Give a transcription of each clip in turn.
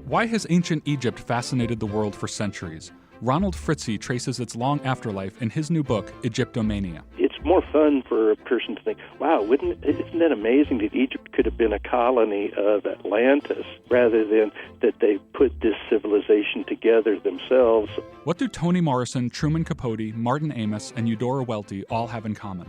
Why has ancient Egypt fascinated the world for centuries? Ronald Fritze traces its long afterlife in his new book, Egyptomania. It's more fun for a person to think, wow, isn't it amazing that Egypt could have been a colony of Atlantis rather than that they put this civilization together themselves? What do Toni Morrison, Truman Capote, Martin Amis, and Eudora Welty all have in common?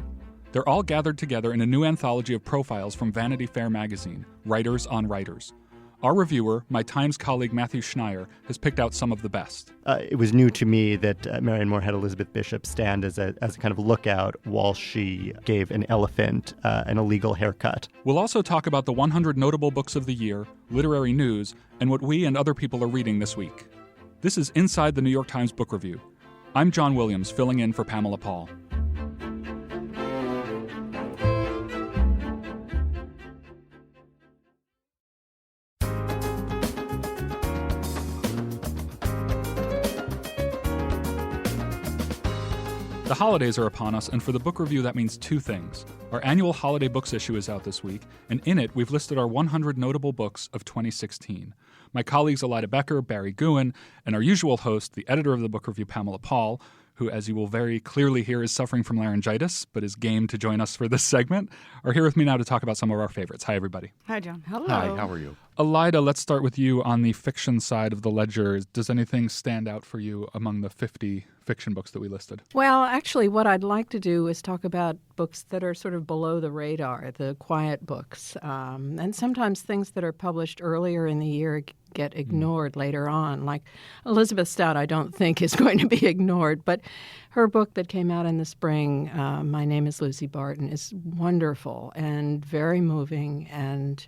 They're all gathered together in a new anthology of profiles from Vanity Fair magazine, Writers on Writers. Our reviewer, my Times colleague Matthew Schneier, has picked out some of the best. It was new to me that Marianne Moore had Elizabeth Bishop stand as a kind of lookout while she gave an elephant an illegal haircut. We'll also talk about the 100 notable books of the year, literary news, and what we and other people are reading this week. This is Inside the New York Times Book Review. I'm John Williams, filling in for Pamela Paul. The holidays are upon us, and for the book review, that means two things. Our annual Holiday Books issue is out this week, and in it, we've listed our 100 notable books of 2016. My colleagues Elida Becker, Barry Guin, and our usual host, the editor of the book review, Pamela Paul, who, as you will very clearly hear, is suffering from laryngitis, but is game to join us for this segment, are here with me now to talk about some of our favorites. Hi, everybody. Hi, John. Hello. Hi, how are you? Elida, let's start with you on the fiction side of the ledger. Does anything stand out for you among the 50 fiction books that we listed? Well, actually, what I'd like to do is talk about books that are sort of below the radar, the quiet books. And sometimes things that are published earlier in the year get ignored later on. Like Elizabeth Stout, I don't think is going to be ignored, but her book that came out in the spring, My Name is Lucy Barton, is wonderful and very moving and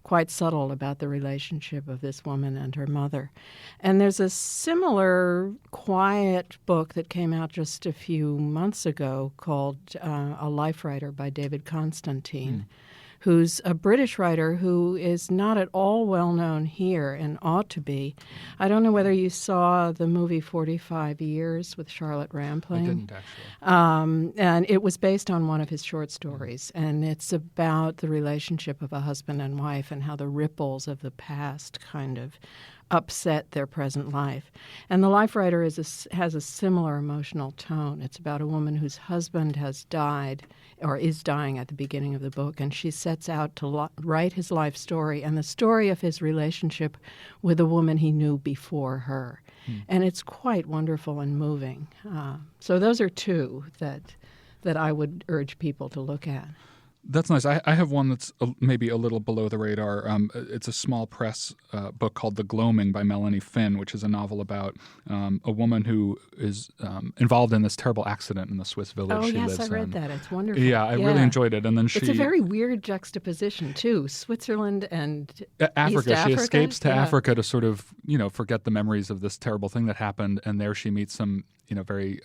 quite subtle about the relationship of this woman and her mother. And there's a similar quiet book that came out just a few months ago called A Life Writer by David Constantine, who's a British writer who is not at all well known here and ought to be. I don't know whether you saw the movie 45 Years with Charlotte Rampling. I didn't, actually. And it was based on one of his short stories, and it's about the relationship of a husband and wife and how the ripples of the past kind of upset their present life. And The Life Writer has a similar emotional tone. It's about a woman whose husband has died or is dying at the beginning of the book, and she sets out to write his life story and the story of his relationship with a woman he knew before her. And it's quite wonderful and moving. So those are two that I would urge people to look at. That's nice. I have one that's maybe a little below the radar. It's a small press book called The Gloaming by Melanie Finn, which is a novel about a woman who is involved in this terrible accident in the Swiss village she lives in. Oh, yes, I read that. It's wonderful. Yeah, I really enjoyed it. And then It's a very weird juxtaposition, too. Switzerland and Africa. East Africa. She escapes to Africa to sort of, forget the memories of this terrible thing that happened. And there she meets some, very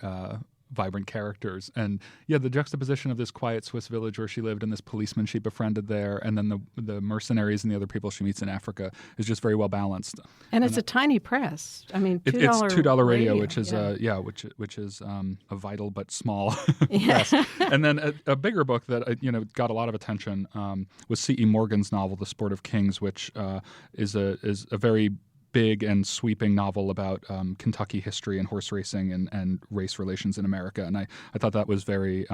vibrant characters. And the juxtaposition of this quiet Swiss village where she lived and this policeman she befriended there and then the mercenaries and the other people she meets in Africa is just very well balanced. And it's a tiny press. I mean, $2 it's $2 radio, which is a vital but small press. And then a bigger book that got a lot of attention was C.E. Morgan's novel The Sport of Kings, which is a very big and sweeping novel about Kentucky history and horse racing and race relations in America. And I thought that was very,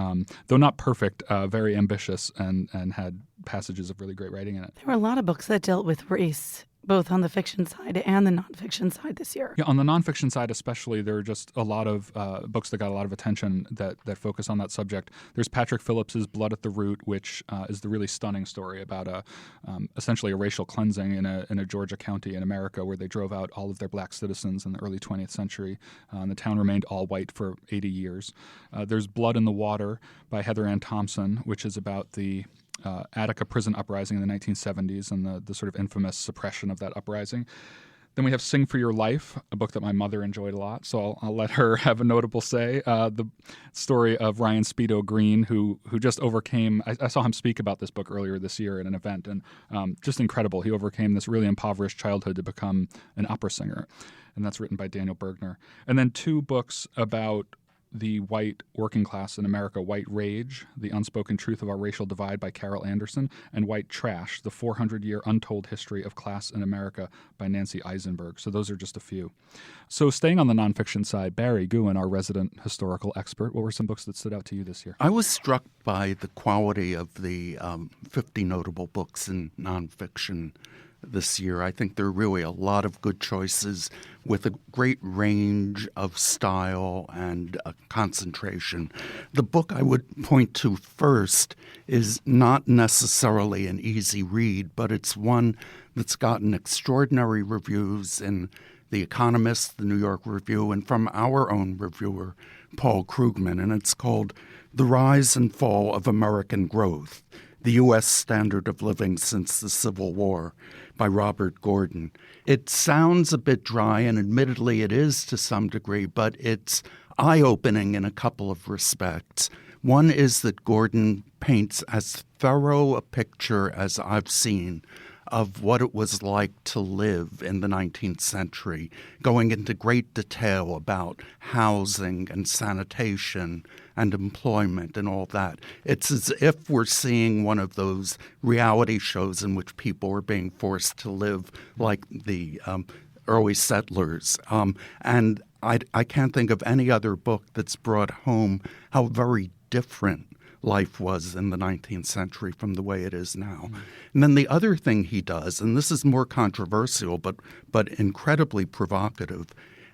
though not perfect, very ambitious and had passages of really great writing in it. There were a lot of books that dealt with race, both on the fiction side and the nonfiction side this year. Yeah, on the nonfiction side especially, there are just a lot of books that got a lot of attention that focus on that subject. There's Patrick Phillips's Blood at the Root, which is the really stunning story about essentially a racial cleansing in a Georgia county in America where they drove out all of their black citizens in the early 20th century. And the town remained all white for 80 years. There's Blood in the Water by Heather Ann Thompson, which is about the Attica prison uprising in the 1970s and the sort of infamous suppression of that uprising. Then we have Sing for Your Life, a book that my mother enjoyed a lot, so I'll let her have a notable say. The story of Ryan Speedo Green, who just overcame, I saw him speak about this book earlier this year at an event, and just incredible. He overcame this really impoverished childhood to become an opera singer, and that's written by Daniel Bergner. And then two books about The White Working Class in America, White Rage, The Unspoken Truth of Our Racial Divide by Carol Anderson, and White Trash, The 400-Year Untold History of Class in America by Nancy Eisenberg. So those are just a few. So staying on the nonfiction side, Barry Guin, our resident historical expert, what were some books that stood out to you this year? I was struck by the quality of the 50 notable books in nonfiction this year. I think there are really a lot of good choices with a great range of style and concentration. The book I would point to first is not necessarily an easy read, but it's one that's gotten extraordinary reviews in The Economist, the New York Review, and from our own reviewer, Paul Krugman, and it's called The Rise and Fall of American Growth, the U.S. Standard of Living Since the Civil War by Robert Gordon. It sounds a bit dry, and admittedly it is to some degree, but it's eye-opening in a couple of respects. One is that Gordon paints as thorough a picture as I've seen of what it was like to live in the 19th century, going into great detail about housing and sanitation and employment and all that. It's as if we're seeing one of those reality shows in which people are being forced to live like the early settlers. And I can't think of any other book that's brought home how very different life was in the 19th century from the way it is now. And then the other thing he does, and this is more controversial but incredibly provocative,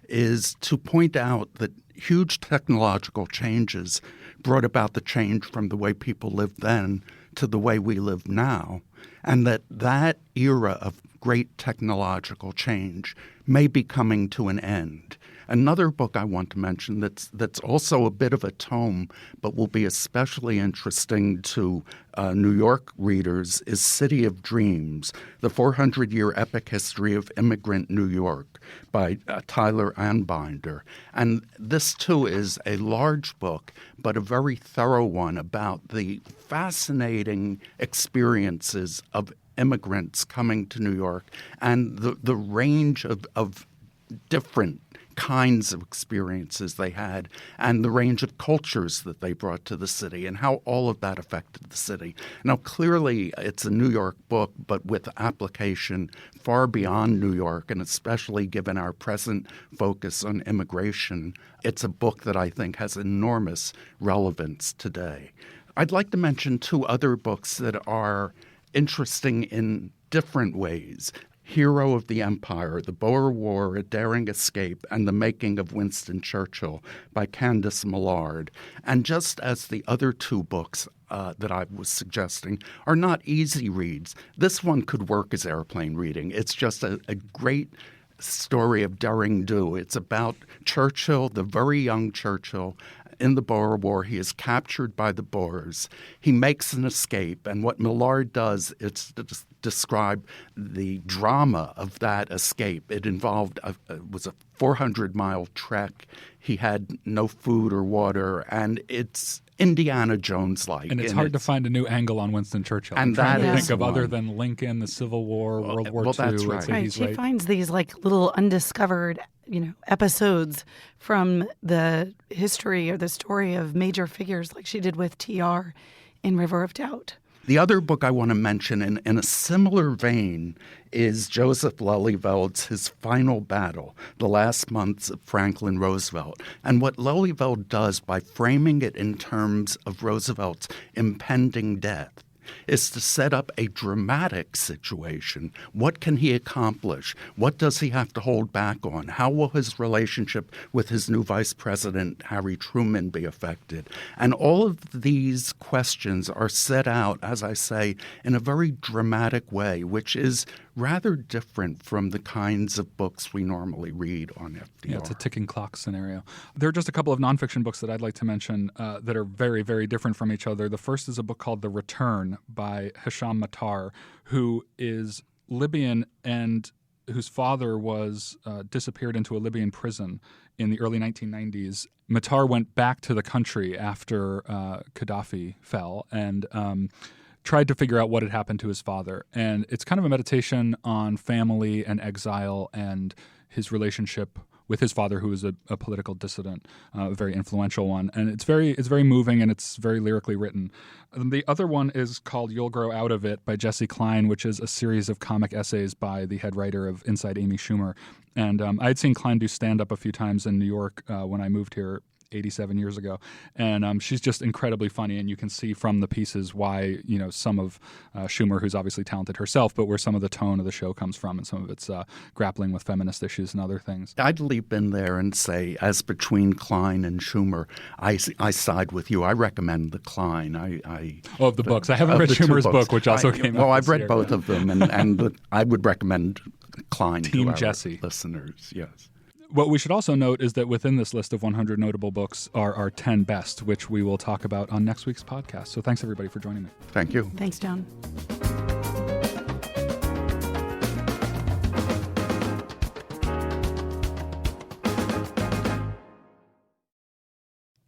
is to point out that huge technological changes brought about the change from the way people lived then to the way we live now, and that era of great technological change may be coming to an end. Another book I want to mention that's also a bit of a tome, but will be especially interesting to New York readers, is City of Dreams, The 400-Year Epic History of Immigrant New York by Tyler Anbinder. And this, too, is a large book, but a very thorough one about the fascinating experiences of immigrants coming to New York and the range of different kinds of experiences they had and the range of cultures that they brought to the city and how all of that affected the city. Now, clearly, it's a New York book, but with application far beyond New York, and especially given our present focus on immigration, it's a book that I think has enormous relevance today. I'd like to mention two other books that are interesting in different ways. Hero of the Empire, The Boer War, A Daring Escape, and The Making of Winston Churchill by Candice Millard. And just as the other two books that I was suggesting are not easy reads, this one could work as airplane reading. It's just a great story of daring do. It's about Churchill, the very young Churchill, in the Boer War. He is captured by the Boers. He makes an escape, and what Millard does is to describe the drama of that escape. It involved it was a 400-mile trek. He had no food or water, and it's Indiana Jones-like. And it's hard to find a new angle on Winston Churchill. And I'm trying that to is think of one. other than Lincoln, the Civil War, World War II. That's right. Right. She finds these like little undiscovered, episodes from the history or the story of major figures, like she did with T.R. in River of Doubt. The other book I want to mention in a similar vein is Joseph Lelyveld's His Final Battle, The Last Months of Franklin Roosevelt. And what Lelyveld does by framing it in terms of Roosevelt's impending death is to set up a dramatic situation. What can he accomplish? What does he have to hold back on? How will his relationship with his new vice president, Harry Truman, be affected? And all of these questions are set out, as I say, in a very dramatic way, which is rather different from the kinds of books we normally read on FDR. Yeah, it's a ticking clock scenario. There are just a couple of nonfiction books that I'd like to mention that are very, very different from each other. The first is a book called The Return by Hisham Matar, who is Libyan and whose father was disappeared into a Libyan prison in the early 1990s. Matar went back to the country after Gaddafi fell and tried to figure out what had happened to his father. And it's kind of a meditation on family and exile and his relationship with his father, who was a political dissident, a very influential one. And it's very moving, and it's very lyrically written. The other one is called You'll Grow Out of It by Jesse Klein, which is a series of comic essays by the head writer of Inside Amy Schumer. And I had seen Klein do stand-up a few times in New York when I moved here 87 years ago, and she's just incredibly funny, and you can see from the pieces why, some of Schumer, who's obviously talented herself, but where some of the tone of the show comes from, and some of it's grappling with feminist issues and other things. I'd leap in there and say, as between Klein and Schumer, I side with you. I recommend the Klein. Of the books. I haven't read Schumer's book, which also came out. Well, I've read both of them, and I would recommend Klein Team to our Jesse listeners. Yes. What we should also note is that within this list of 100 notable books are our 10 best, which we will talk about on next week's podcast. So thanks, everybody, for joining me. Thank you. Thanks, John.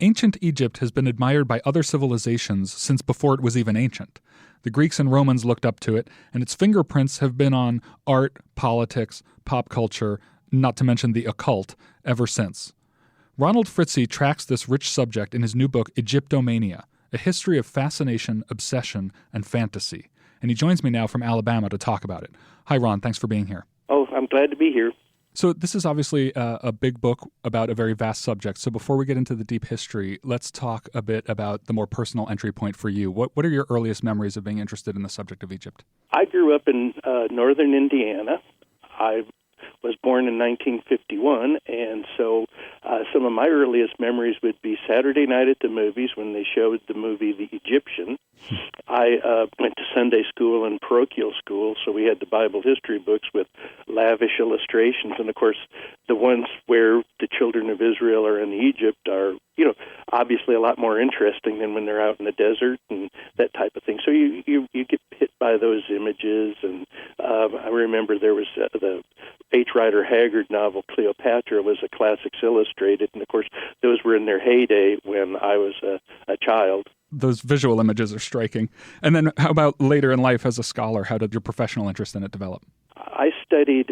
Ancient Egypt has been admired by other civilizations since before it was even ancient. The Greeks and Romans looked up to it, and its fingerprints have been on art, politics, pop culture, not to mention the occult, ever since. Ronald Fritze tracks this rich subject in his new book, Egyptomania, a history of fascination, obsession, and fantasy. And he joins me now from Alabama to talk about it. Hi, Ron. Thanks for being here. Oh, I'm glad to be here. So this is obviously a big book about a very vast subject. So before we get into the deep history, let's talk a bit about the more personal entry point for you. What are your earliest memories of being interested in the subject of Egypt? I grew up in northern Indiana. I was born in 1951, and so some of my earliest memories would be Saturday night at the movies when they showed the movie The Egyptian. I went to Sunday school and parochial school, so we had the Bible history books with lavish illustrations, and of course the ones where the children of Israel are in Egypt are, obviously a lot more interesting than when they're out in the desert and that type of thing. So you get hit by those images, and I remember there was the H. Rider Haggard novel Cleopatra was a Classics Illustrated, and of course those were in their heyday when I was a child. Those visual images are striking. And then how about later in life as a scholar? How did your professional interest in it develop? I studied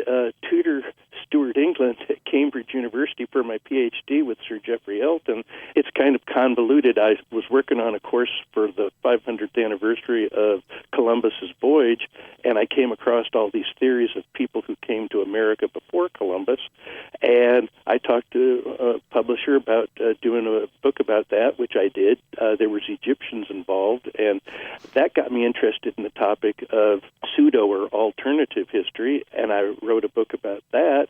Tudor Stuart England at Cambridge University for my PhD with Sir Geoffrey Elton. It's kind of convoluted. I was working on a course for the 500th anniversary of Columbus's voyage, and I came across all these theories of people who came to America before Columbus, and I talked to a publisher about doing a book about that, which I did. There was Egyptians involved, and that got me interested in the topic of pseudo or alternative history, and I wrote a book about that.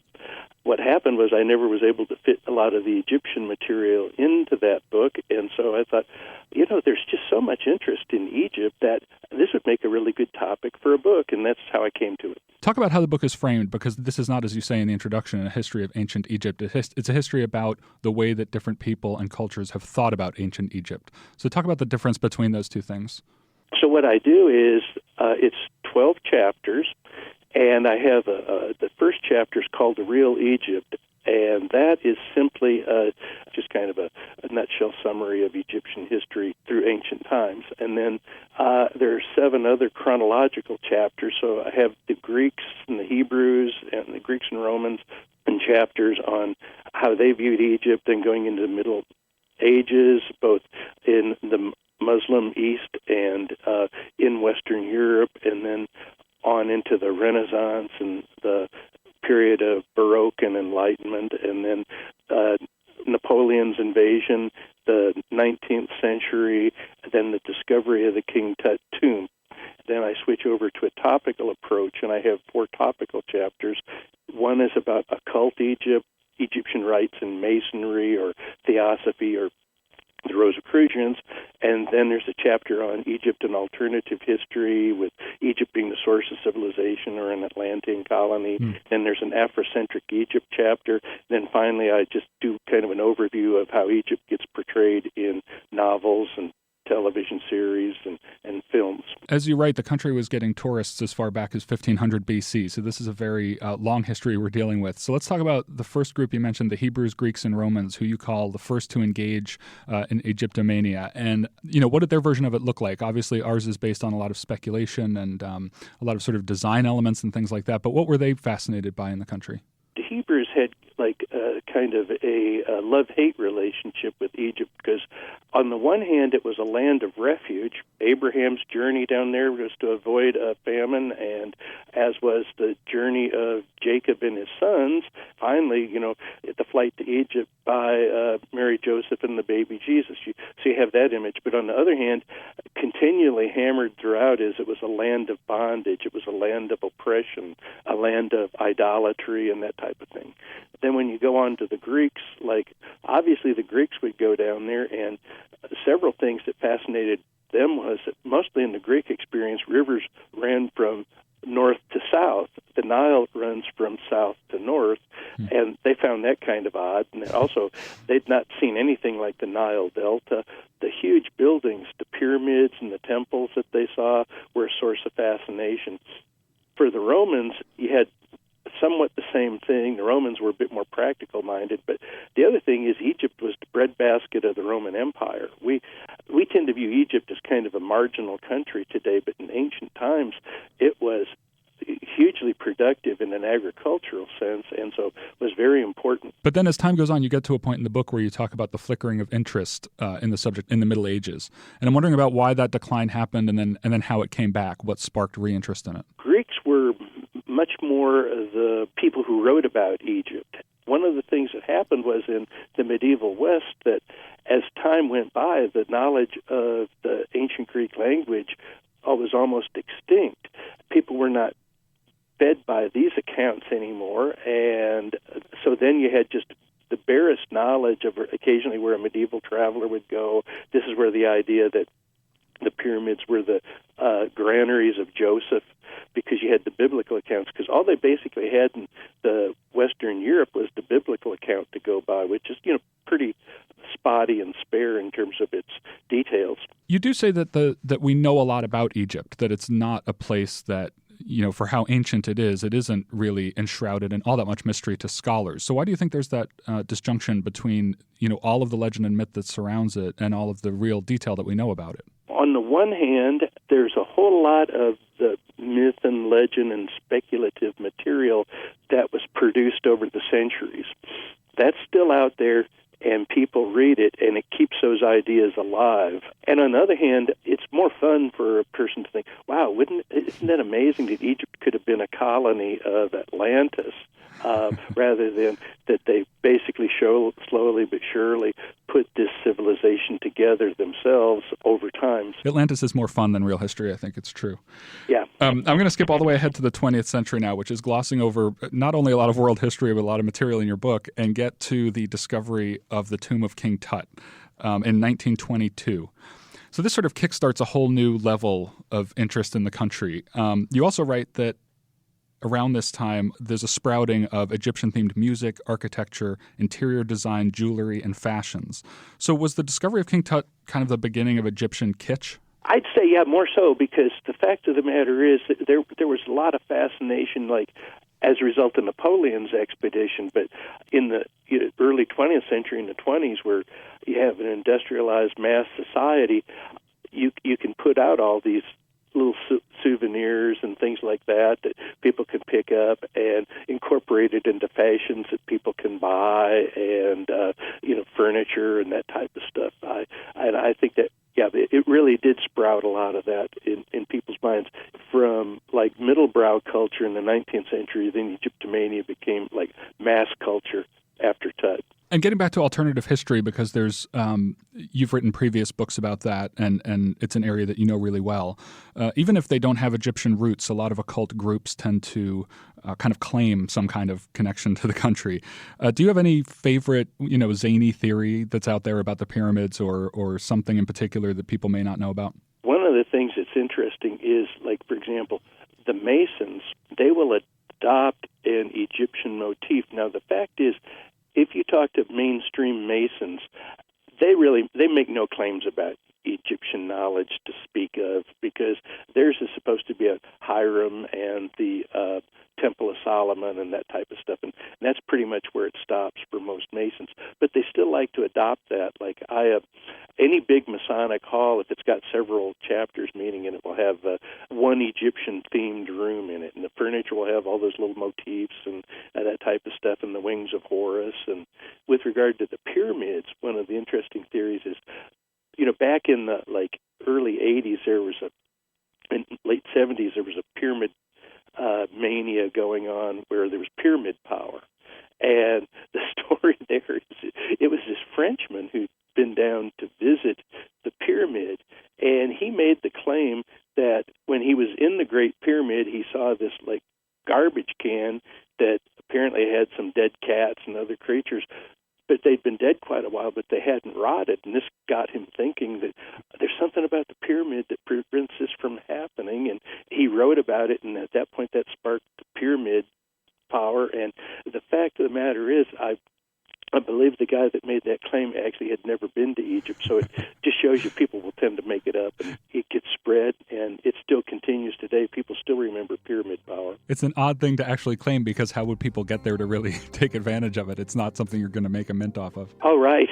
What happened was I never was able to fit a lot of the Egyptian material into that book, and so I thought, there's just so much interest in Egypt that this would make a really good topic for a book, and that's how I came to it. Talk about how the book is framed, because this is not, as you say in the introduction, a history of ancient Egypt. It's a history about the way that different people and cultures have thought about ancient Egypt. So talk about the difference between those two things. So what I do is it's 12 chapters, and I have the first chapter is called The Real Egypt, and that is simply just kind of a nutshell summary of Egyptian history through ancient times. And then there are 7 other chronological chapters. So I have the Greeks and the Hebrews and the Greeks and Romans, and chapters on how they viewed Egypt, then going into the Middle Ages, both in the Muslim East and in Western Europe, and then on into the Renaissance and the period of Baroque and Enlightenment, and then Napoleon's invasion, the 19th century, then the discovery of the King Tut tomb. Then I switch over to a topical approach, and I have 4 topical chapters. One is about occult Egypt, Egyptian rites and masonry or theosophy or the Rosicrucians, and then there's a chapter on Egypt and alternative history, with Egypt being the source of civilization or an Atlantean colony. Then there's an Afrocentric Egypt chapter. Then finally I just do kind of an overview of how Egypt gets portrayed in novels and television series and films. As you write, the country was getting tourists as far back as 1500 BC, so this is a very long history we're dealing with. So let's talk about the first group you mentioned, the Hebrews, Greeks, and Romans, who you call the first to engage in Egyptomania. And, what did their version of it look like? Obviously, ours is based on a lot of speculation and a lot of sort of design elements and things like that, but what were they fascinated by in the country? The Hebrews had kind of a love-hate relationship with Egypt, because on the one hand it was a land of refuge. Abraham's journey down there was to avoid a famine, and as was the journey of Jacob and his sons. Finally, the flight to Egypt by Mary, Joseph, and the baby Jesus. So you have that image. But on the other hand, continually hammered throughout is it was a land of bondage. It was a land of oppression, a land of idolatry, and that type of thing. Then when you go on to the Greeks, obviously the Greeks would go down there, and several things that fascinated them was that mostly in the Greek experience, rivers ran from north to south. The Nile runs from south to north, and they found that kind of odd. And also, they'd not seen anything like the Nile Delta. The huge buildings, the pyramids and the temples that they saw were a source of fascination. For the Romans, you had somewhat the same thing. The Romans were a bit more practical-minded, but the other thing is Egypt was the breadbasket of the Roman Empire. We tend to view Egypt as kind of a marginal country today, but in ancient times it was hugely productive in an agricultural sense, and so was very important. But then as time goes on, you get to a point in the book where you talk about the flickering of interest in the subject in the Middle Ages. And I'm wondering about why that decline happened and then how it came back, what sparked reinterest in it. Greeks were much more the people who wrote about Egypt. One of the things that happened was in the medieval West that as time went by, the knowledge of the ancient Greek language was almost extinct. People were not fed by these accounts anymore, and so then you had just the barest knowledge of occasionally where a medieval traveler would go. This is where the idea that the pyramids were the granaries of Joseph, because you had the biblical accounts, because all they basically had in the Western Europe was the biblical account to go by, which is pretty spotty and spare in terms of its details. You do say that we know a lot about Egypt, that it's not a place that, for how ancient it isn't really enshrouded in all that much mystery to scholars. So why do you think there's that disjunction between, all of the legend and myth that surrounds it and all of the real detail that we know about it? On the one hand, there's a whole lot of the myth and legend and speculative material that was produced over the centuries. That's still out there, and people read it, and it keeps those ideas alive. And on the other hand, it's more fun for a person to think, wow, isn't that amazing that Egypt could have been a colony of Atlantis, rather than that they basically slowly but surely put this civilization together themselves over time. Atlantis is more fun than real history, I think it's true. Yeah. I'm going to skip all the way ahead to the 20th century now, which is glossing over not only a lot of world history, but a lot of material in your book, and get to the discovery of the tomb of King Tut in 1922. So this sort of kickstarts a whole new level of interest in the country. You also write that around this time, there's a sprouting of Egyptian-themed music, architecture, interior design, jewelry, and fashions. So was the discovery of King Tut kind of the beginning of Egyptian kitsch? I'd say, yeah, more so, because the fact of the matter is that there was a lot of fascination, as a result of Napoleon's expedition, but in the early 20th century, in the 20s, where you have an industrialized mass society, you can put out all these little souvenirs and things like that people can pick up and incorporate it into fashions that people can buy, and furniture and that type of stuff. I think that it really did sprout a lot of that in people's minds from middlebrow culture in the 19th century. Then Egyptomania became mass culture after Tut. And getting back to alternative history, because there's you've written previous books about that, and it's an area that you know really well. Even if they don't have Egyptian roots, a lot of occult groups tend to kind of claim some kind of connection to the country. Do you have any favorite, zany theory that's out there about the pyramids, or something in particular that people may not know about? One of the things that's interesting is, for example, the Masons, they will adopt an Egyptian motif. Now, the fact is, if you talk to mainstream Masons, they make no claims about Egyptian knowledge to speak of, because theirs is supposed to be a Hiram and the Temple of Solomon and that type of stuff, and that's pretty much where it stops for most Masons. But they still like to adopt that. Any big Masonic hall, if it's got several chapters meeting in it, will have one Egyptian-themed room in it, and the furniture will have all those little motifs, and that type of stuff, and the wings of Horus. And with regard to the pyramids, one of the interesting theories is, back in the early 80s, in late 70s, there was a pyramid mania going on where there was pyramid power. And the story there is it was this Frenchman who'd been down to visit the pyramid, and he made the claim that when he was in the Great Pyramid, he saw this garbage can that apparently had some dead cats and other creatures, but they'd been dead quite a while, but they hadn't rotted. And this got him thinking that there's something about the pyramid that prevents this from happening. And he wrote about it, and at that point that sparked the pyramid power. And the fact of the matter is, I believe the guy that made that claim actually had never been to Egypt, so it just shows you people will tend to make it up, and it gets spread, and it still continues today. People still remember pyramid power. It's an odd thing to actually claim, because how would people get there to really take advantage of it? It's not something you're going to make a mint off of. Oh, right.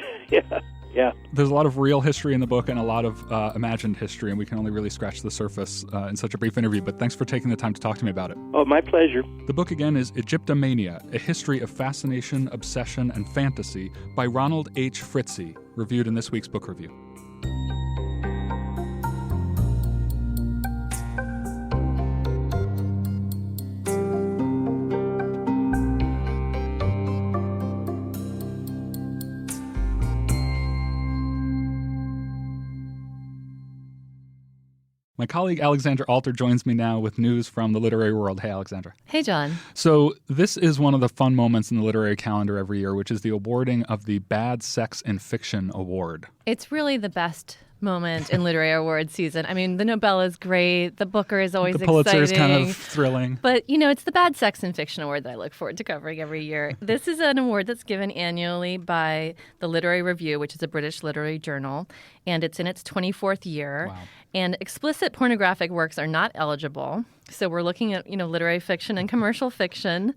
Yeah. There's a lot of real history in the book and a lot of imagined history, and we can only really scratch the surface in such a brief interview, but thanks for taking the time to talk to me about it. Oh, my pleasure. The book again is Egyptomania, A History of Fascination, Obsession, and Fantasy by Ronald H. Fritze, reviewed in this week's book review. My colleague Alexandra Alter joins me now with news from the literary world. Hey, Alexandra. Hey, John. So this is one of the fun moments in the literary calendar every year, which is the awarding of the Bad Sex in Fiction Award. It's really the best moment in literary award season. I mean, the Nobel is great. The Booker is always exciting. The Pulitzer is kind of thrilling. But, it's the Bad Sex in Fiction Award that I look forward to covering every year. This is an award that's given annually by the Literary Review, which is a British literary journal, and it's in its 24th year. Wow. And explicit pornographic works are not eligible. So we're looking at, literary fiction and commercial fiction.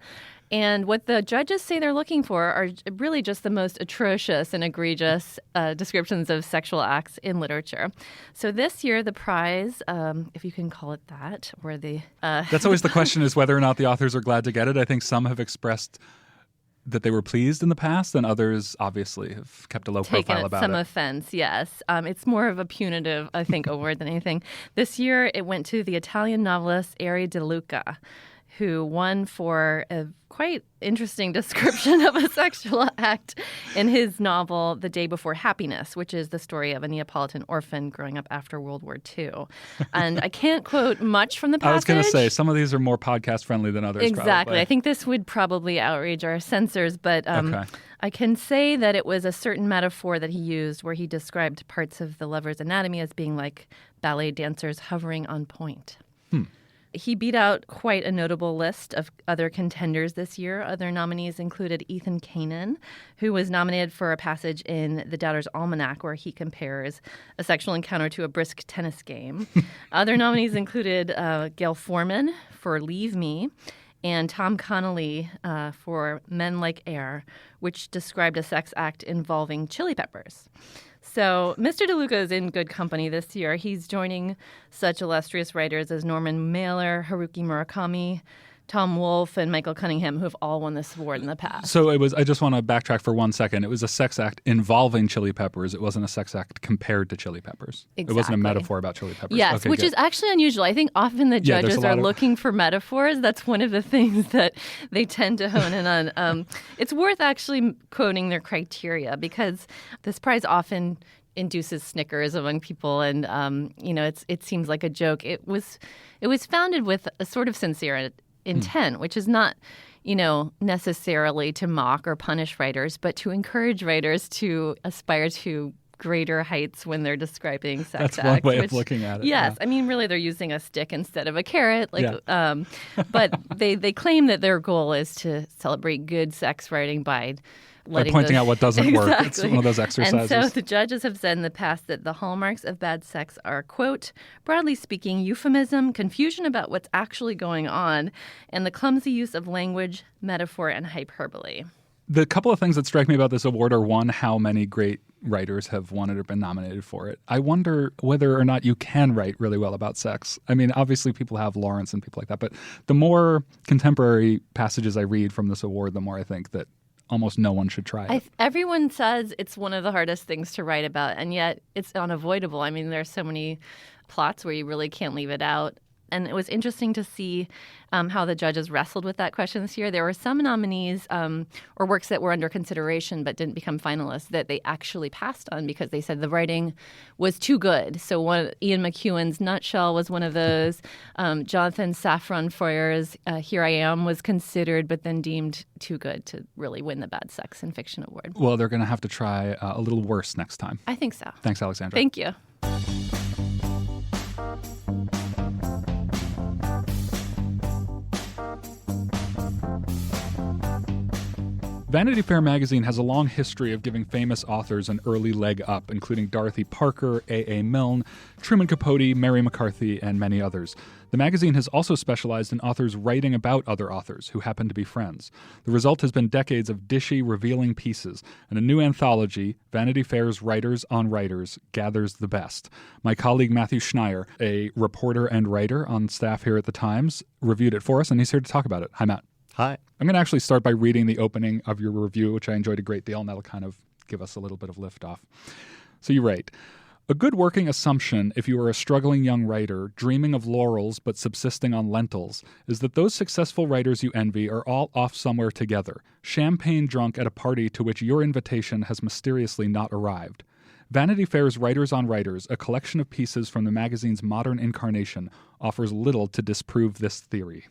And what the judges say they're looking for are really just the most atrocious and egregious descriptions of sexual acts in literature. So this year, the prize, if you can call it that, or the... That's always the question, is whether or not the authors are glad to get it. I think some have expressed that they were pleased in the past, and others obviously have kept a low profile about it. Taken some offense, yes. It's more of a punitive, I think, award than anything. This year, it went to the Italian novelist Eri De Luca, who won for a quite interesting description of a sexual act in his novel The Day Before Happiness, which is the story of a Neapolitan orphan growing up after World War II. And I can't quote much from the passage. I was going to say, some of these are more podcast-friendly than others, Exactly. probably. I think this would probably outrage our censors, but Okay. I can say that it was a certain metaphor that he used where he described parts of the lover's anatomy as being like ballet dancers hovering on point. He beat out quite a notable list of other contenders this year. Other nominees included Ethan Kanan, who was nominated for a passage in The Doubter's Almanac, where he compares a sexual encounter to a brisk tennis game. Other nominees included Gail Foreman for Leave Me, and Tom Connolly for Men Like Air, which described a sex act involving chili peppers. So Mr. De Luca is in good company this year. He's joining such illustrious writers as Norman Mailer, Haruki Murakami, Tom Wolfe, and Michael Cunningham, who have all won this award in the past. So I just want to backtrack for 1 second. It was a sex act involving chili peppers. It wasn't a sex act compared to chili peppers. Exactly. It wasn't a metaphor about chili peppers. Yes, okay, which good. is actually unusual. I think often the judges are looking for metaphors. That's one of the things that they tend to hone in on. It's worth actually quoting their criteria, because this prize often induces snickers among people, and it seems like a joke. It was founded with a sort of sincere intent, which is not, necessarily to mock or punish writers, but to encourage writers to aspire to greater heights when they're describing sex acts. That's one way of looking at it. Yes. Yeah. I mean, really, they're using a stick instead of a carrot. But they claim that their goal is to celebrate good sex writing by pointing out what doesn't work. It's one of those exercises. And so the judges have said in the past that the hallmarks of bad sex are, quote, broadly speaking, euphemism, confusion about what's actually going on, and the clumsy use of language, metaphor, and hyperbole. The couple of things that strike me about this award are, one, how many great writers have won it or been nominated for it. I wonder whether or not you can write really well about sex. I mean, obviously people have Lawrence and people like that, but the more contemporary passages I read from this award, the more I think that almost no one should try it. Everyone says it's one of the hardest things to write about, and yet it's unavoidable. I mean, there's so many plots where you really can't leave it out. And it was interesting to see how the judges wrestled with that question this year. There were some nominees or works that were under consideration but didn't become finalists that they actually passed on because they said the writing was too good. So Ian McEwan's Nutshell was one of those. Jonathan Safran Foer's Here I Am was considered but then deemed too good to really win the Bad Sex and Fiction Award. Well, they're going to have to try a little worse next time. I think so. Thanks, Alexandra. Thank you. Vanity Fair magazine has a long history of giving famous authors an early leg up, including Dorothy Parker, A.A. Milne, Truman Capote, Mary McCarthy, and many others. The magazine has also specialized in authors writing about other authors who happen to be friends. The result has been decades of dishy, revealing pieces, and a new anthology, Vanity Fair's Writers on Writers, gathers the best. My colleague Matthew Schneier, a reporter and writer on staff here at The Times, reviewed it for us, and he's here to talk about it. Hi, Matt. Hi. I'm going to actually start by reading the opening of your review, which I enjoyed a great deal, and that'll kind of give us a little bit of liftoff. So you write, a good working assumption if you are a struggling young writer, dreaming of laurels but subsisting on lentils, is that those successful writers you envy are all off somewhere together, champagne drunk at a party to which your invitation has mysteriously not arrived. Vanity Fair's Writers on Writers, a collection of pieces from the magazine's modern incarnation, offers little to disprove this theory.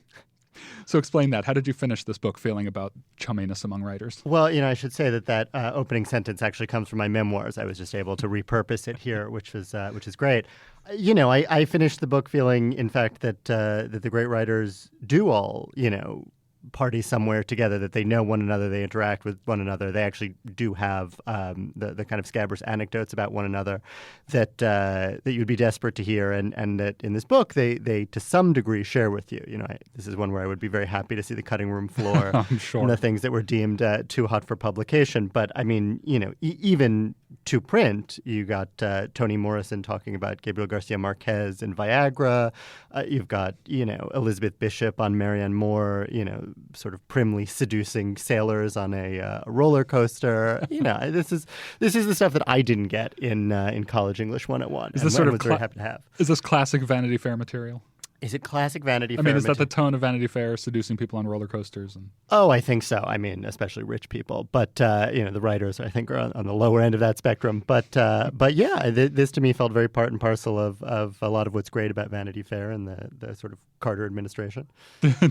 So explain that. How did you finish this book feeling about chumminess among writers? Well, I should say that opening sentence actually comes from my memoirs. I was just able to repurpose it here, which is great. I finished the book feeling, in fact, that the great writers do all, party somewhere together, that they know one another, they interact with one another. They actually do have the kind of scabrous anecdotes about one another that you'd be desperate to hear, and that in this book they to some degree share with you. This is one where I would be very happy to see the cutting room floor I'm sure. and the things that were deemed too hot for publication. But I mean, even to print, you got Toni Morrison talking about Gabriel Garcia Marquez and Viagra. You've got Elizabeth Bishop on Marianne Moore, sort of primly seducing sailors on a roller coaster. This is the stuff that I didn't get in College English 101. Is this sort of very happy to have? Is this classic Vanity Fair material? Is it classic Vanity Fair? I mean, is that the tone of Vanity Fair, seducing people on roller coasters? Oh, I think so. I mean, especially rich people. But, the writers, I think, are on the lower end of that spectrum. But yeah, this to me felt very part and parcel of a lot of what's great about Vanity Fair and the sort of Carter administration.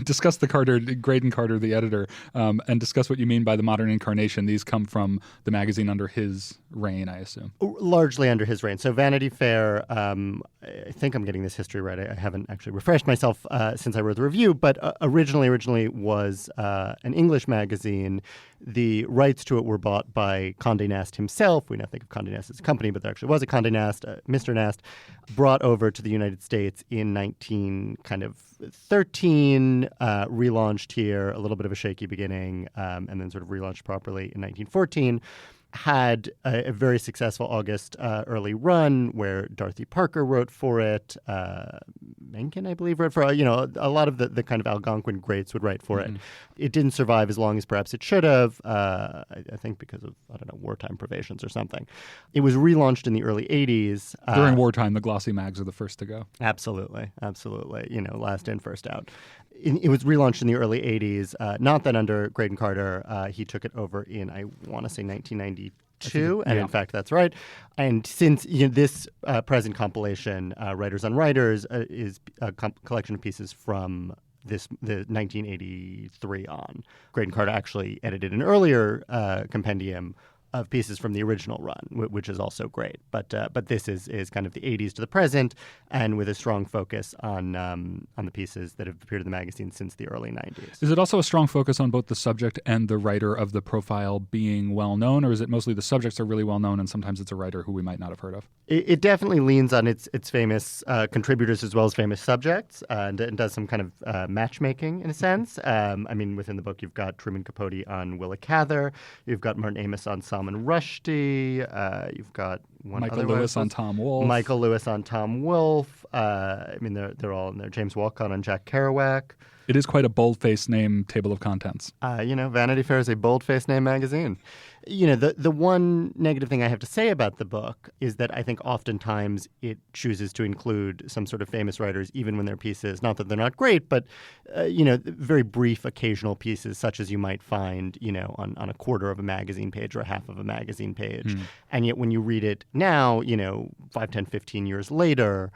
Discuss Graydon Carter, the editor, and discuss what you mean by the modern incarnation. These come from the magazine under his reign, I assume. Largely under his reign. So Vanity Fair, I think I'm getting this history right. I haven't actually refreshed myself since I wrote the review, but originally was an English magazine. The rights to it were bought by Condé Nast himself. We now think of Condé Nast as a company, but there actually was a Condé Nast, Mr. Nast, brought over to the United States in 1913, relaunched here, a little bit of a shaky beginning, and then sort of relaunched properly in 1914. Had a very successful August early run where Dorothy Parker wrote for it. Mencken, I believe, wrote for a lot of the kind of Algonquin greats would write for it. It didn't survive as long as perhaps it should have, I think because of, wartime privations or something. It was relaunched in the early 80s. During wartime, the glossy mags are the first to go. Absolutely. Last in, first out. It was relaunched in the early 80s, not then under Graydon Carter. He took it over in, I want to say, 1992, and in fact, that's right. And since this present compilation, Writers on Writers, is a collection of pieces from the 1983 on. Graydon Carter actually edited an earlier compendium of pieces from the original run, which is also great. But this is kind of the 80s to the present, and with a strong focus on the pieces that have appeared in the magazine since the early 90s. Is it also a strong focus on both the subject and the writer of the profile being well-known, or is it mostly the subjects are really well-known and sometimes it's a writer who we might not have heard of? It definitely leans on its famous contributors as well as famous subjects, and does some kind of matchmaking in a sense. Within the book you've got Truman Capote on Willa Cather, you've got Martin Amis on Sam Salman Rushdie. You've got Michael Lewis on Tom Wolfe. Michael Lewis on Tom Wolfe. I mean, they're all in there. James Walcott on Jack Kerouac. It is quite a bold-faced name table of contents. Vanity Fair is a bold-faced name magazine. The one negative thing I have to say about the book is that I think oftentimes it chooses to include some sort of famous writers, even when their pieces, not that they're not great, but, very brief occasional pieces, such as you might find, on a quarter of a magazine page or a half of a magazine page. And yet when you read it now, 5, 10, 15 years later,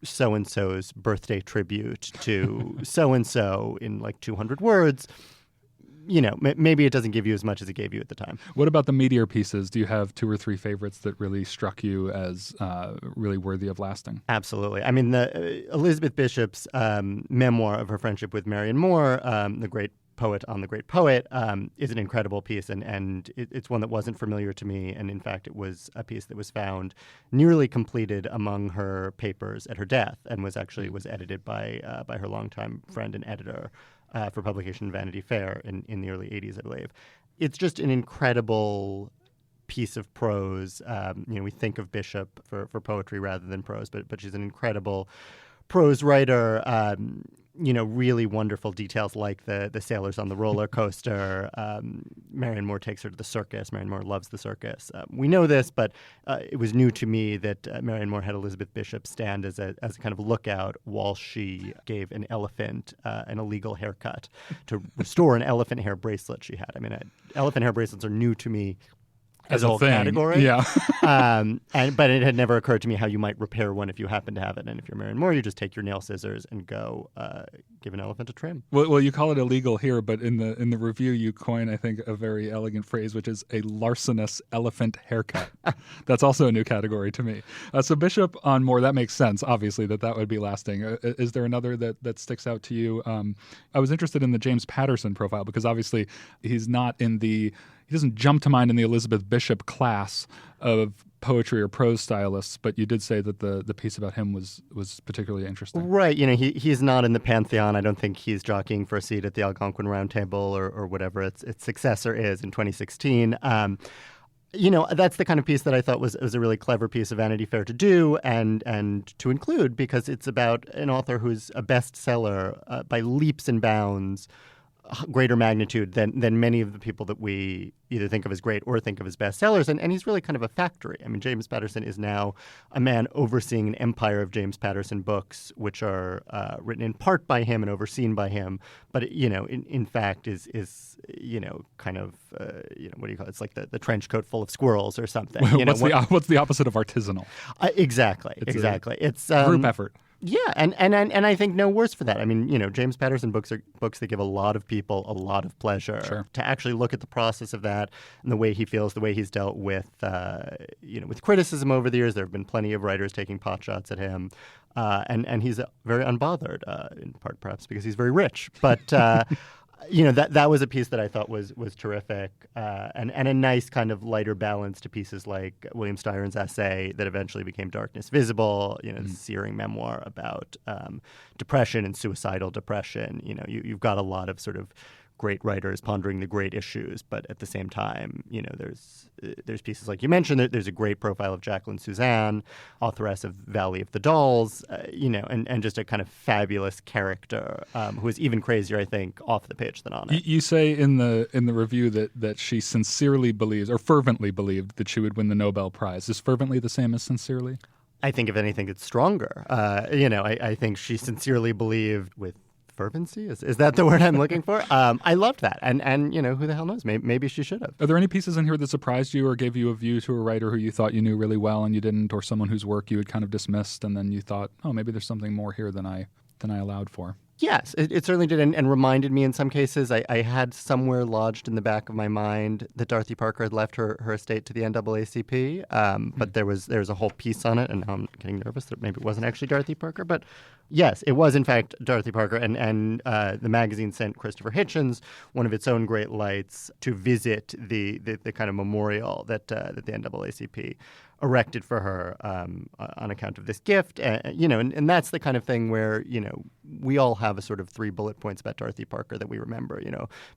so-and-so's birthday tribute to so-and-so in like 200 words, maybe it doesn't give you as much as it gave you at the time. What about the meteor pieces? Do you have 2 or 3 favorites that really struck you as really worthy of lasting? Absolutely. I mean, the Elizabeth Bishop's memoir of her friendship with Marion Moore, the great poet on the great poet, is an incredible piece, and it's one that wasn't familiar to me. And in fact, it was a piece that was found nearly completed among her papers at her death, and was edited by her longtime friend and editor for publication in Vanity Fair in the early 80s, I believe. It's just an incredible piece of prose. We think of Bishop for poetry rather than prose, but she's an incredible prose writer. Really wonderful details like the sailors on the roller coaster. Marion Moore takes her to the circus. Marion Moore loves the circus. We know this, but it was new to me that Marion Moore had Elizabeth Bishop stand as a kind of lookout while she gave an elephant an illegal haircut to restore an elephant hair bracelet she had. I mean, elephant hair bracelets are new to me as a whole thing. Category. Yeah. But it had never occurred to me how you might repair one if you happen to have it. And if you're Marion Moore, you just take your nail scissors and go give an elephant a trim. Well, you call it illegal here, but in the review you coin, I think, a very elegant phrase, which is a larcenous elephant haircut. That's also a new category to me. So Bishop on Moore, that makes sense, obviously, that would be lasting. Is there another that sticks out to you? I was interested in the James Patterson profile because obviously he's not he doesn't jump to mind in the Elizabeth Bishop class of poetry or prose stylists, but you did say that the piece about him was particularly interesting. Right. He's not in the pantheon. I don't think he's jockeying for a seat at the Algonquin Round Table or whatever its successor is in 2016. That's the kind of piece that I thought was a really clever piece of Vanity Fair to do and to include, because it's about an author who's a bestseller by leaps and bounds, greater magnitude than many of the people that we either think of as great or think of as bestsellers. And he's really kind of a factory. I mean, James Patterson is now a man overseeing an empire of James Patterson books, which are written in part by him and overseen by him. But, in fact is kind of, what do you call it? It's like the trench coat full of squirrels or something. What's the opposite of artisanal? Exactly. It's group effort. Yeah, and I think no worse for that. I mean, James Patterson books are books that give a lot of people a lot of pleasure. Sure. To actually look at the process of that and the way he feels, the way he's dealt with, with criticism over the years. There have been plenty of writers taking potshots at him, and he's very unbothered, in part perhaps because he's very rich. But that was a piece that I thought was terrific, and a nice kind of lighter balance to pieces like William Styron's essay that eventually became Darkness Visible, the searing memoir about depression and suicidal depression. You've got a lot of sort of great writers pondering the great issues, but at the same time, there's pieces like you mentioned. There's a great profile of Jacqueline Suzanne, authoress of Valley of the Dolls, and just a kind of fabulous character who is even crazier, I think, off the page than on it. You say in the review that she sincerely believes or fervently believed that she would win the Nobel Prize. Is fervently the same as sincerely? I think if anything, it's stronger. I think she sincerely believed with fervency. Is that the word I'm looking for? I loved that. And who the hell knows? Maybe she should have. Are there any pieces in here that surprised you or gave you a view to a writer who you thought you knew really well and you didn't, or someone whose work you had kind of dismissed and then you thought, oh, maybe there's something more here than I allowed for? Yes, it certainly did, and reminded me in some cases. I had somewhere lodged in the back of my mind that Dorothy Parker had left her estate to the NAACP, but there was a whole piece on it, and now I'm getting nervous that maybe it wasn't actually Dorothy Parker. But yes, it was in fact Dorothy Parker, and the magazine sent Christopher Hitchens, one of its own great lights, to visit the kind of memorial that the NAACP erected for her on account of this gift. And that's the kind of thing where, we all have a sort of 3 bullet points about Dorothy Parker that we remember.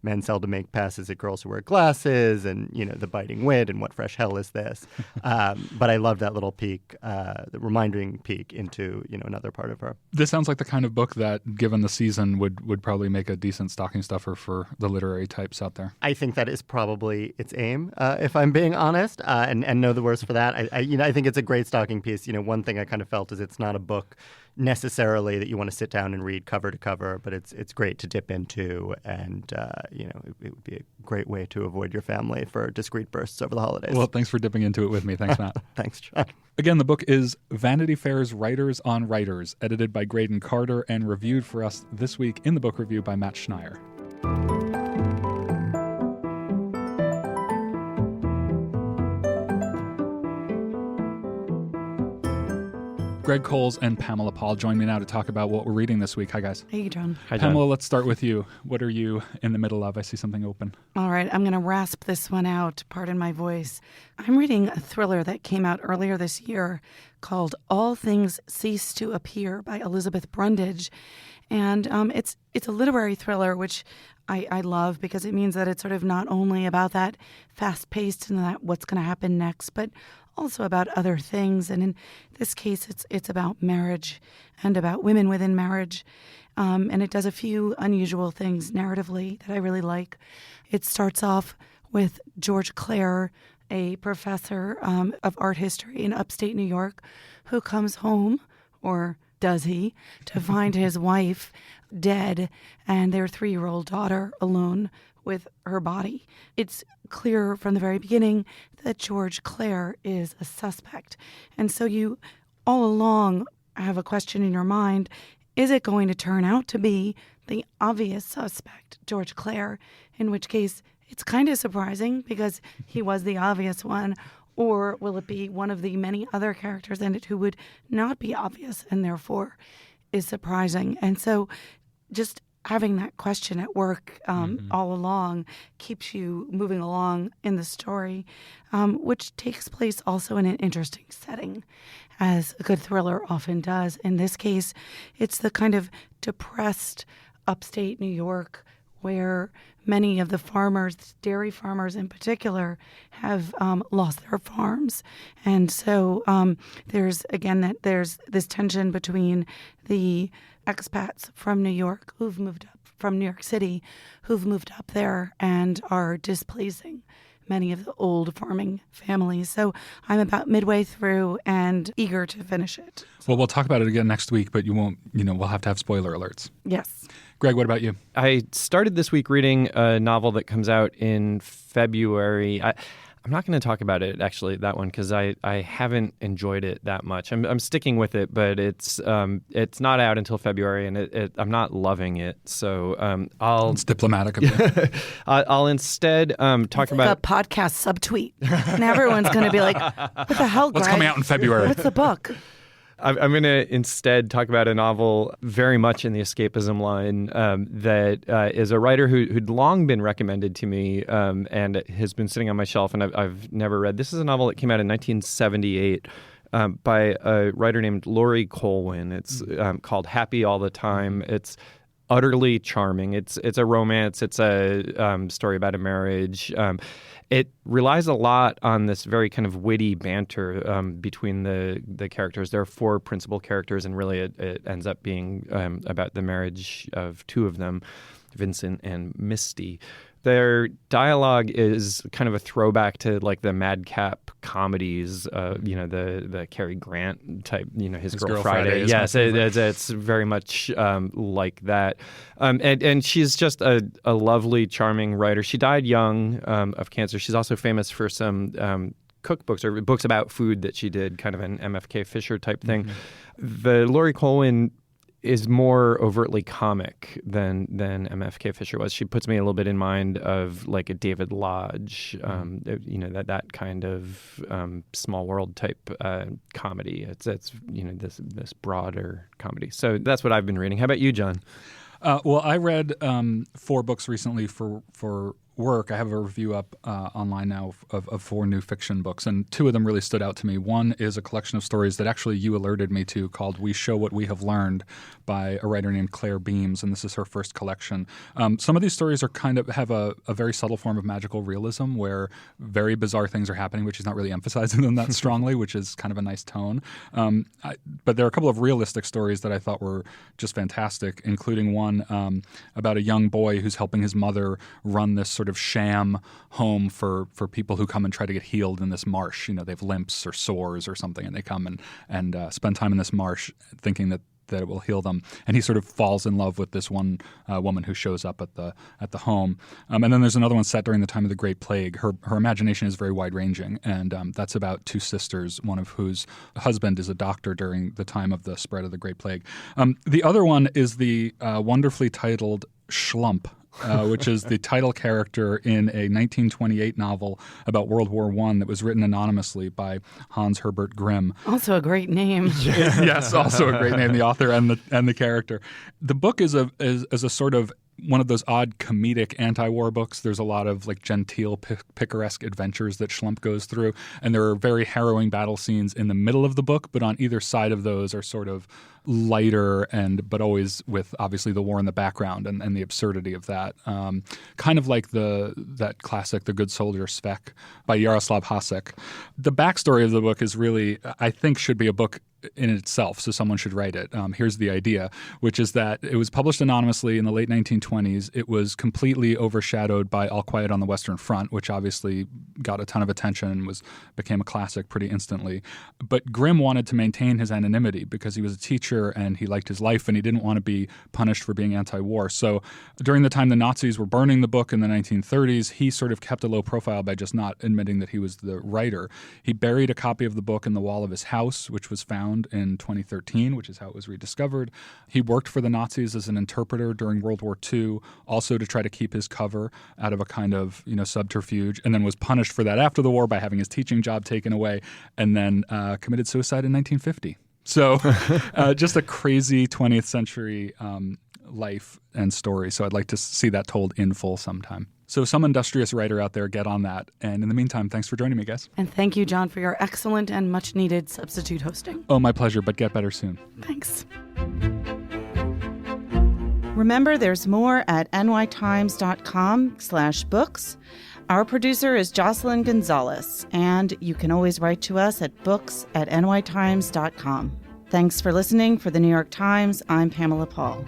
Men seldom make passes at girls who wear glasses, and, the biting wit, and what fresh hell is this? But I love that little peek, the reminding peek into, another part of her. This sounds like the kind of book that, given the season, would probably make a decent stocking stuffer for the literary types out there. I think that is probably its aim, if I'm being honest, and know the worst for that. I think it's a great stocking piece. One thing I kind of felt is it's not a book necessarily that you want to sit down and read cover to cover, but it's great to dip into, and it would be a great way to avoid your family for discrete bursts over the holidays. Well, thanks for dipping into it with me. Thanks, Matt. Thanks, John. Again, the book is Vanity Fair's Writers on Writers, edited by Graydon Carter and reviewed for us this week in the book review by Matt Schneier. Greg Coles and Pamela Paul join me now to talk about what we're reading this week. Hi, guys. Hey, John. Hi, John. Pamela, let's start with you. What are you in the middle of? I see something open. All right, I'm going to rasp this one out. Pardon my voice. I'm reading a thriller that came out earlier this year called All Things Cease to Appear by Elizabeth Brundage. And it's a literary thriller, which I love because it means that it's sort of not only about that fast-paced and that what's going to happen next, but also about other things. And in this case, it's about marriage and about women within marriage. And it does a few unusual things narratively that I really like. It starts off with George Clare, a professor of art history in upstate New York, who comes home, or does he, to find his wife dead and their 3-year-old daughter alone with her body. It's clear from the very beginning that George Clare is a suspect. And so you all along have a question in your mind, is it going to turn out to be the obvious suspect, George Clare, in which case it's kind of surprising because he was the obvious one, or will it be one of the many other characters in it who would not be obvious and therefore is surprising? And so just having that question at work all along keeps you moving along in the story, which takes place also in an interesting setting, as a good thriller often does. In this case, it's the kind of depressed upstate New York where many of the farmers, dairy farmers in particular, have lost their farms. And so there's this tension between the expats from New York who've moved up from New York City, who've moved up there and are displacing many of the old farming families. So I'm about midway through and eager to finish it. Well, we'll talk about it again next week, but you won't, we'll have to have spoiler alerts. Yes. Greg, what about you? I started this week reading a novel that comes out in February. I'm not going to talk about it, actually, that one, because I haven't enjoyed it that much. I'm sticking with it, but it's not out until February, and I'm not loving it. So It's diplomatic of you. I'll instead talk about a podcast subtweet, and everyone's going to be like, "What the hell, Greg? What's coming out in February? What's the book?" I'm going to instead talk about a novel very much in the escapism line that is a writer who'd long been recommended to me and has been sitting on my shelf, and I've never read. This is a novel that came out in 1978 by a writer named Laurie Colwin. It's called Happy All the Time. It's utterly charming. It's a romance. It's a story about a marriage. It relies a lot on this very kind of witty banter between the characters. There are 4 principal characters, and really it ends up being about the marriage of 2 of them, Vincent and Misty. Their dialogue is kind of a throwback to like the madcap comedies, the Cary Grant type, his Girl Friday. Yes, it's very much like that. And she's just a lovely, charming writer. She died young of cancer. She's also famous for some cookbooks or books about food that she did, kind of an MFK Fisher type thing. Mm-hmm. The Laurie Colwin is more overtly comic than MFK Fisher was. She puts me a little bit in mind of like a David Lodge, that kind of small world type comedy. It's this broader comedy. So that's what I've been reading. How about you, John? Well, I read 4 books recently for work, I have a review up online now of 4 new fiction books, and 2 of them really stood out to me. One is a collection of stories that actually you alerted me to called We Show What We Have Learned by a writer named Claire Beams, and this is her first collection. Some of these stories are kind of have a very subtle form of magical realism where very bizarre things are happening, but she's not really emphasizing them that strongly, which is kind of a nice tone. But there are a couple of realistic stories that I thought were just fantastic, including one about a young boy who's helping his mother run this sort of sham home for people who come and try to get healed in this marsh. You know, they have limps or sores or something, and they come and spend time in this marsh thinking that it will heal them. And he sort of falls in love with this one woman who shows up at the home. And then there's another one set during the time of the Great Plague. Her imagination is very wide-ranging, and that's about 2 sisters, one of whose husband is a doctor during the time of the spread of the Great Plague. The other one is the wonderfully titled Schlump, which is the title character in a 1928 novel about World War I that was written anonymously by Hans Herbert Grimm. Also a great name. Yes, also a great name, the author and the character. The book is a sort of one of those odd comedic anti-war books. There's a lot of like genteel, picaresque adventures that Schlump goes through, and there are very harrowing battle scenes in the middle of the book, but on either side of those are sort of lighter but always with obviously the war in the background and the absurdity of that. Kind of like that classic The Good Soldier Svek by Jaroslav Hasek. The backstory of the book is really, I think, should be a book in itself, so someone should write it. Here's the idea, which is that it was published anonymously in the late 1920s. It was completely overshadowed by All Quiet on the Western Front, which obviously got a ton of attention and became a classic pretty instantly. But Grimm wanted to maintain his anonymity because he was a teacher and he liked his life and he didn't want to be punished for being anti-war. So during the time the Nazis were burning the book in the 1930s, he sort of kept a low profile by just not admitting that he was the writer. He buried a copy of the book in the wall of his house, which was found in 2013, which is how it was rediscovered. He worked for the Nazis as an interpreter during World War II, also to try to keep his cover out of a kind of, subterfuge, and then was punished for that after the war by having his teaching job taken away, and then committed suicide in 1950. So just a crazy 20th century life and story. So I'd like to see that told in full sometime. So some industrious writer out there, get on that. And in the meantime, thanks for joining me, guys. And thank you, John, for your excellent and much-needed substitute hosting. Oh, my pleasure, but get better soon. Thanks. Remember, there's more at nytimes.com/books. Our producer is Jocelyn Gonzalez, and you can always write to us at books@nytimes.com. Thanks for listening. For the New York Times, I'm Pamela Paul.